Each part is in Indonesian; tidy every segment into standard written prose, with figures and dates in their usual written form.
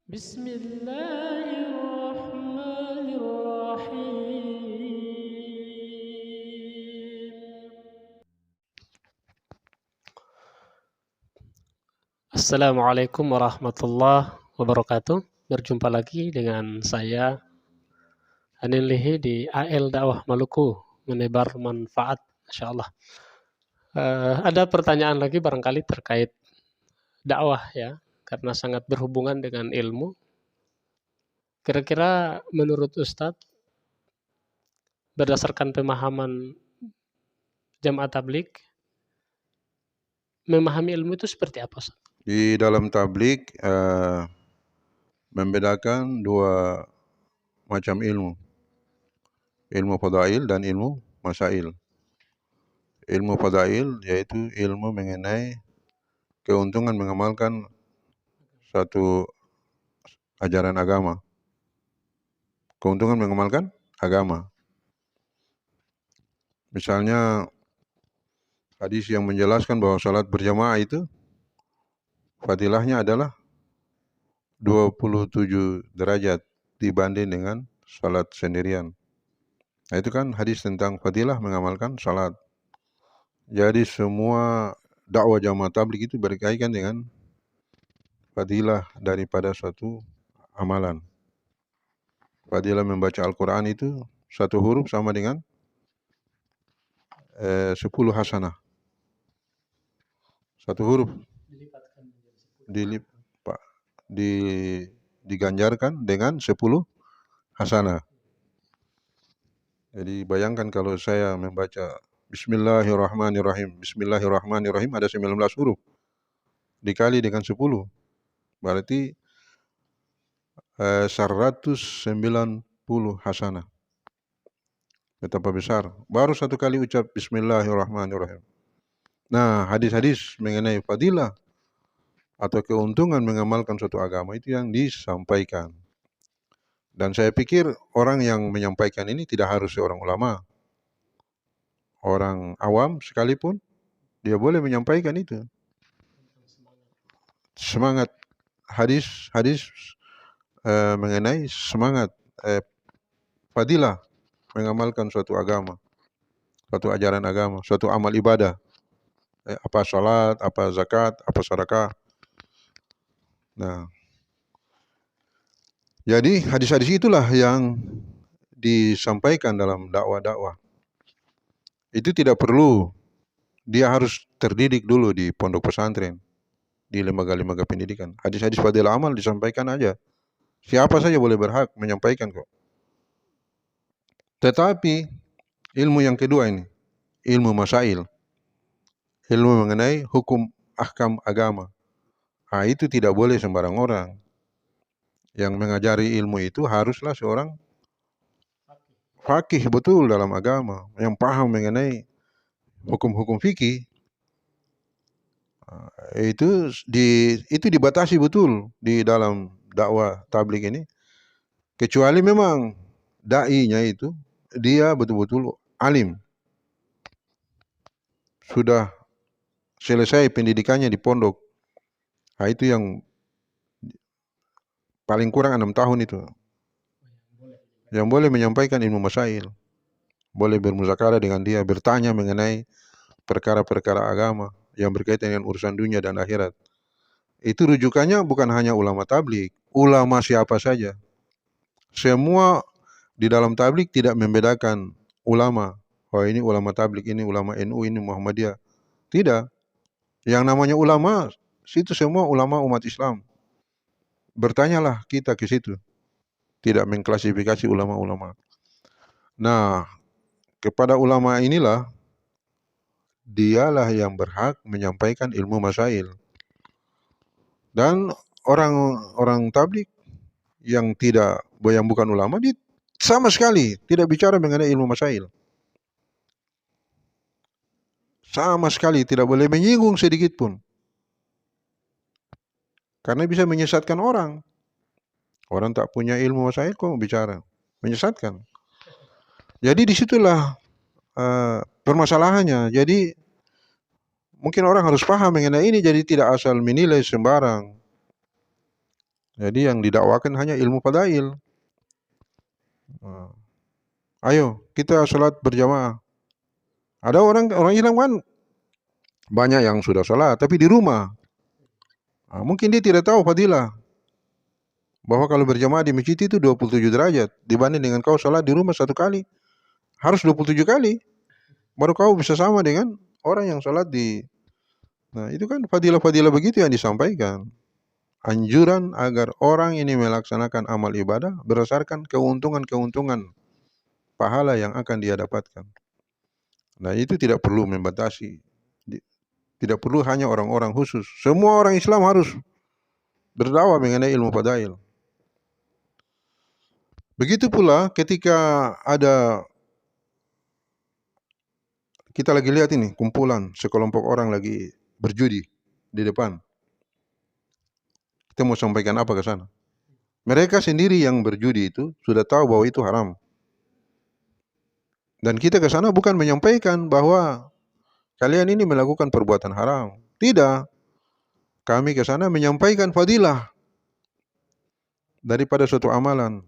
Bismillahirrahmanirrahim. Assalamualaikum warahmatullahi wabarakatuh. Berjumpa lagi dengan saya Anil Lihi di AL Dakwah Maluku, menebar manfaat, insyaallah. Ada pertanyaan lagi barangkali terkait dakwah ya, karena sangat berhubungan dengan ilmu. Kira-kira menurut Ustadz, berdasarkan pemahaman jamaah tabligh, memahami ilmu itu seperti apa, Ustadz? Di dalam tabligh membedakan dua macam ilmu. Ilmu fadail dan ilmu masail. Ilmu fadail yaitu ilmu mengenai keuntungan mengamalkan satu ajaran agama. Keuntungan mengamalkan agama. Misalnya hadis yang menjelaskan bahwa salat berjamaah itu fadilahnya adalah 27 derajat dibanding dengan salat sendirian. Nah, itu kan hadis tentang fadilah mengamalkan salat. Jadi semua dakwah jamaah tabligh itu berkaitan dengan fadilah daripada suatu amalan. Fadilah membaca Al-Quran itu satu huruf sama dengan 10 hasanah. Satu huruf diganjarkan dengan 10 hasanah. Jadi bayangkan kalau saya membaca Bismillahirrahmanirrahim. Bismillahirrahmanirrahim ada 19 huruf. Dikali dengan 10. Berarti 190 hasanah. Betapa besar. Baru satu kali ucap Bismillahirrahmanirrahim. Nah, hadis-hadis mengenai fadilah atau keuntungan mengamalkan suatu agama itu yang disampaikan. Dan saya pikir orang yang menyampaikan ini tidak harus seorang ulama. Orang awam sekalipun dia boleh menyampaikan itu. Semangat hadis mengenai semangat fadilah mengamalkan suatu agama, suatu ajaran agama, suatu amal ibadah. Apa salat, apa zakat, apa sedekah. Nah, jadi hadis-hadis itulah yang disampaikan dalam dakwah-dakwah. Itu tidak perlu dia harus terdidik dulu di pondok pesantren, di lembaga-lembaga pendidikan. Hadis-hadis fadilah amal disampaikan aja. Siapa saja boleh berhak menyampaikan kok. Tetapi ilmu yang kedua ini, ilmu masail. Ilmu mengenai hukum ahkam agama. Nah, itu tidak boleh sembarang orang. Yang mengajari ilmu itu haruslah seorang faqih betul dalam agama, yang paham mengenai hukum-hukum fikih. Itu dibatasi betul di dalam dakwah tabligh ini. Kecuali memang dai-nya itu dia betul-betul alim. Sudah selesai pendidikannya di pondok. Nah, itu yang paling kurang 6 tahun itu. Yang boleh menyampaikan ilmu masail. Boleh bermuzakarah dengan dia, bertanya mengenai perkara-perkara agama yang berkaitan dengan urusan dunia dan akhirat. Itu rujukannya bukan hanya ulama tabligh, ulama siapa saja. Semua di dalam tabligh tidak membedakan ulama. Oh, ini ulama tabligh, ini ulama NU, ini Muhammadiyah. Tidak. Yang namanya ulama, situ semua ulama umat Islam. Bertanyalah kita ke situ. Tidak mengklasifikasi ulama-ulama. Nah, kepada ulama inilah dialah yang berhak menyampaikan ilmu masail. Dan orang tabligh yang bukan ulama, dia sama sekali tidak bicara mengenai ilmu masail. Sama sekali tidak boleh menyinggung sedikit pun. Karena bisa menyesatkan orang. Orang tak punya ilmu masail kok bicara. Menyesatkan. Jadi disitulah permasalahannya. Jadi mungkin orang harus paham mengenai ini, jadi tidak asal menilai sembarang. Jadi yang didakwakan hanya ilmu fadail. Ayo kita sholat berjamaah. Ada orang Islam kan banyak yang sudah sholat tapi di rumah. Mungkin dia tidak tahu fadilah bahwa kalau berjamaah di masjid itu 27 derajat dibanding dengan kau sholat di rumah satu kali. Harus 27 kali baru kau bisa sama dengan orang yang sholat di. Nah itu kan fadilah-fadilah begitu yang disampaikan. Anjuran agar orang ini melaksanakan amal ibadah berdasarkan keuntungan-keuntungan pahala yang akan dia dapatkan. Nah itu tidak perlu membatasi. Tidak perlu hanya orang-orang khusus. Semua orang Islam harus berdakwah mengenai ilmu fadail. Begitu pula ketika ada, kita lagi lihat ini kumpulan sekelompok orang lagi berjudi di depan. Kita mau sampaikan apa ke sana? Mereka sendiri yang berjudi itu sudah tahu bahwa itu haram. Dan kita ke sana bukan menyampaikan bahwa kalian ini melakukan perbuatan haram. Tidak. Kami ke sana menyampaikan fadilah daripada suatu amalan.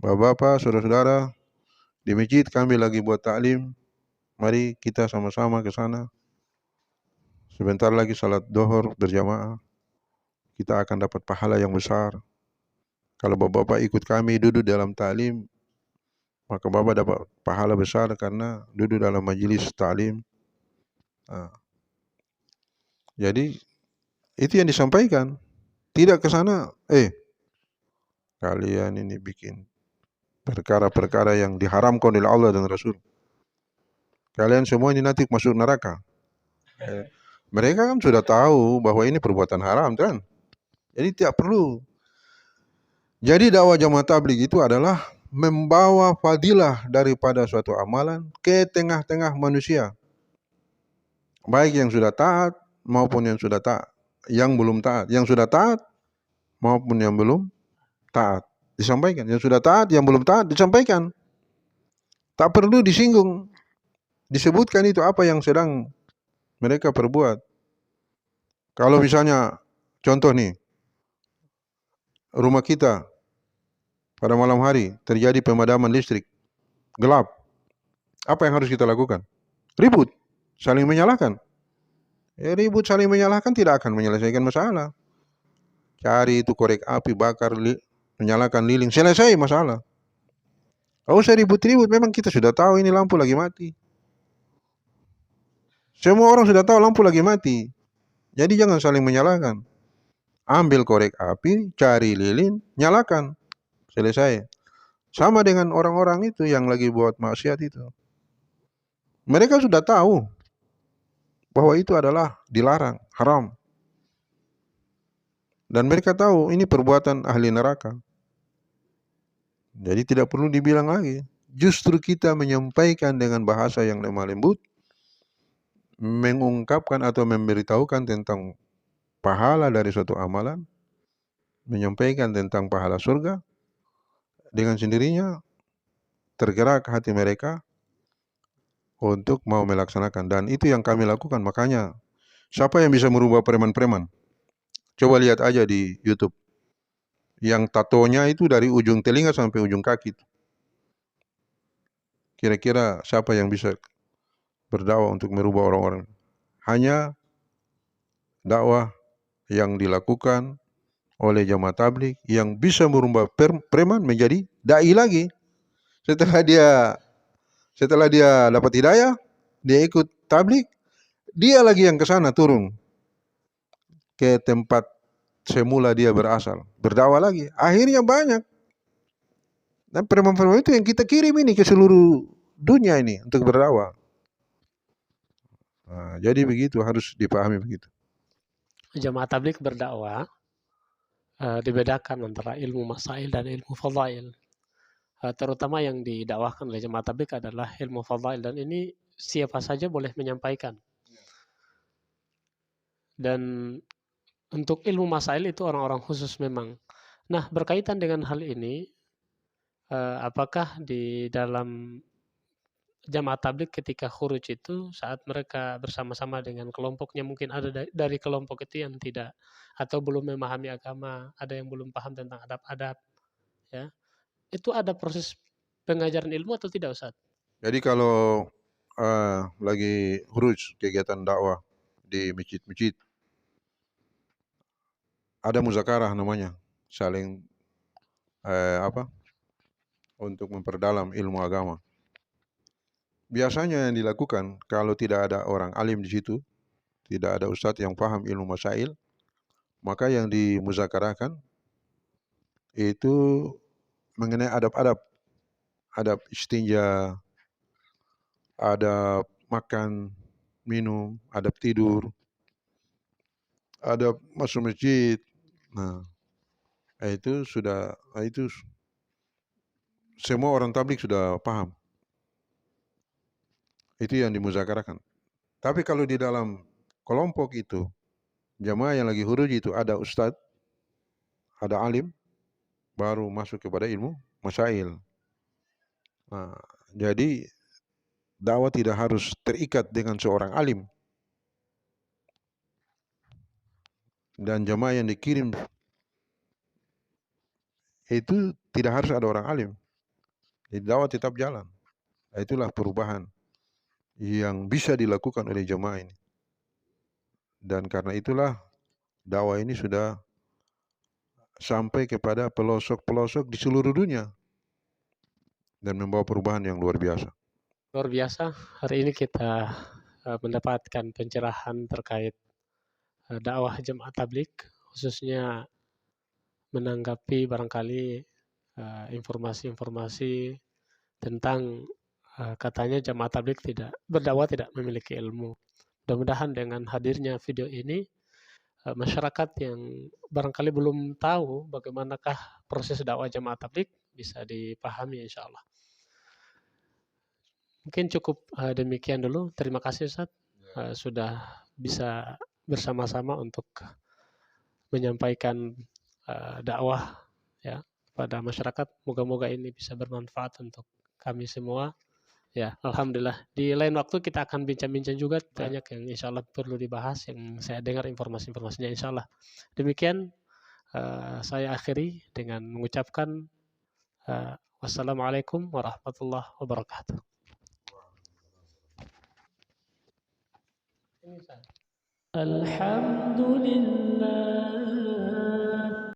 Bapak-bapak, saudara-saudara, di masjid kami lagi buat taklim. Mari kita sama-sama ke sana. Sebentar lagi salat dohor berjamaah. Kita akan dapat pahala yang besar. Kalau bapak-bapak ikut kami duduk dalam taklim, maka bapak dapat pahala besar karena duduk dalam majelis taklim. Jadi itu yang disampaikan. Tidak ke sana, kalian ini bikin perkara-perkara yang diharamkan oleh Allah dan Rasul. Kalian semua ini nanti masuk neraka. Mereka kan sudah tahu bahwa ini perbuatan haram kan. Jadi tidak perlu. Jadi dakwah jamaah tabligh itu adalah membawa fadilah daripada suatu amalan ke tengah-tengah manusia. Baik yang sudah taat maupun yang sudah taat, yang belum taat, yang sudah taat maupun yang belum taat. Disampaikan, yang sudah taat, yang belum taat disampaikan. Tak perlu disinggung. Disebutkan itu apa yang sedang mereka perbuat. Kalau misalnya contoh nih, rumah kita pada malam hari terjadi pemadaman listrik, gelap. Apa yang harus kita lakukan? Ribut, saling menyalahkan. Ribut saling menyalahkan tidak akan menyelesaikan masalah. Cari itu korek api, bakar, menyalakan lilin, selesai masalah. Gak usah ribut-ribut, memang kita sudah tahu ini lampu lagi mati. Semua orang sudah tahu lampu lagi mati. Jadi jangan saling menyalahkan. Ambil korek api, cari lilin, nyalakan. Selesai. Sama dengan orang-orang itu yang lagi buat maksiat itu. Mereka sudah tahu bahwa itu adalah dilarang, haram. Dan mereka tahu ini perbuatan ahli neraka. Jadi tidak perlu dibilang lagi. Justru kita menyampaikan dengan bahasa yang lemah lembut, mengungkapkan atau memberitahukan tentang pahala dari suatu amalan, menyampaikan tentang pahala surga, dengan sendirinya tergerak hati mereka untuk mau melaksanakan. Dan itu yang kami lakukan. Makanya siapa yang bisa merubah preman-preman? Coba lihat aja di YouTube. Yang tatonya itu dari ujung telinga sampai ujung kaki. Kira-kira siapa yang bisa berdakwah untuk merubah orang-orang? Hanya dakwah yang dilakukan oleh jamaah tabligh yang bisa merubah preman menjadi dai lagi. Setelah dia dapat hidayah, dia ikut tabligh, dia lagi yang ke sana turun ke tempat semula dia berasal, berdakwah lagi. Akhirnya banyak. Dan preman-preman itu yang kita kirim ini ke seluruh dunia ini untuk berdakwah. Nah, jadi begitu, harus dipahami begitu. Jamaah tabligh berdakwah dibedakan antara ilmu masail dan ilmu fadail. Terutama yang didakwahkan oleh jamaah tabligh adalah ilmu fadail, dan ini siapa saja boleh menyampaikan. Dan untuk ilmu masail itu orang-orang khusus memang. Nah, berkaitan dengan hal ini, apakah di dalam jamaah tabligh ketika khuruj itu saat mereka bersama-sama dengan kelompoknya, mungkin ada dari kelompok itu yang tidak atau belum memahami agama, ada yang belum paham tentang adab-adab, ya. Itu ada proses pengajaran ilmu atau tidak, Ustaz? Jadi kalau lagi huruj kegiatan dakwah di masjid-masjid, ada muzakarah namanya, saling apa untuk memperdalam ilmu agama. Biasanya yang dilakukan kalau tidak ada orang alim di situ, tidak ada ustadz yang paham ilmu masail, maka yang dimuzakarahkan itu mengenai adab-adab, adab istinja, adab makan, minum, adab tidur, adab masuk masjid. Nah, itu sudah, itu semua orang tablik sudah paham. Itu yang dimuzakarahkan. Tapi kalau di dalam kelompok itu, jamaah yang lagi huruj itu ada ustadz, ada alim, baru masuk kepada ilmu masail. Nah, jadi dakwah tidak harus terikat dengan seorang alim. Dan jamaah yang dikirim itu tidak harus ada orang alim. Jadi dakwah tetap jalan. Nah, itulah perubahan yang bisa dilakukan oleh jamaah ini. Dan karena itulah dakwah ini sudah sampai kepada pelosok-pelosok di seluruh dunia dan membawa perubahan yang luar biasa. Luar biasa, hari ini kita mendapatkan pencerahan terkait dakwah jemaah tabligh, khususnya menanggapi barangkali informasi-informasi tentang katanya jemaah tabligh tidak berdakwah tidak memiliki ilmu. Mudah-mudahan dengan hadirnya video ini masyarakat yang barangkali belum tahu bagaimanakah proses dakwah jemaah tabligh bisa dipahami, insya Allah. Mungkin cukup demikian dulu. Terima kasih, Ustaz, sudah bisa bersama-sama untuk menyampaikan dakwah, ya, kepada masyarakat. Moga-moga ini bisa bermanfaat untuk kami semua. Ya, alhamdulillah. Di lain waktu kita akan bincang-bincang juga, banyak yang insya Allah perlu dibahas, yang saya dengar informasi-informasinya, insya Allah. Demikian saya akhiri dengan mengucapkan wassalamualaikum warahmatullahi wabarakatuh. Alhamdulillah.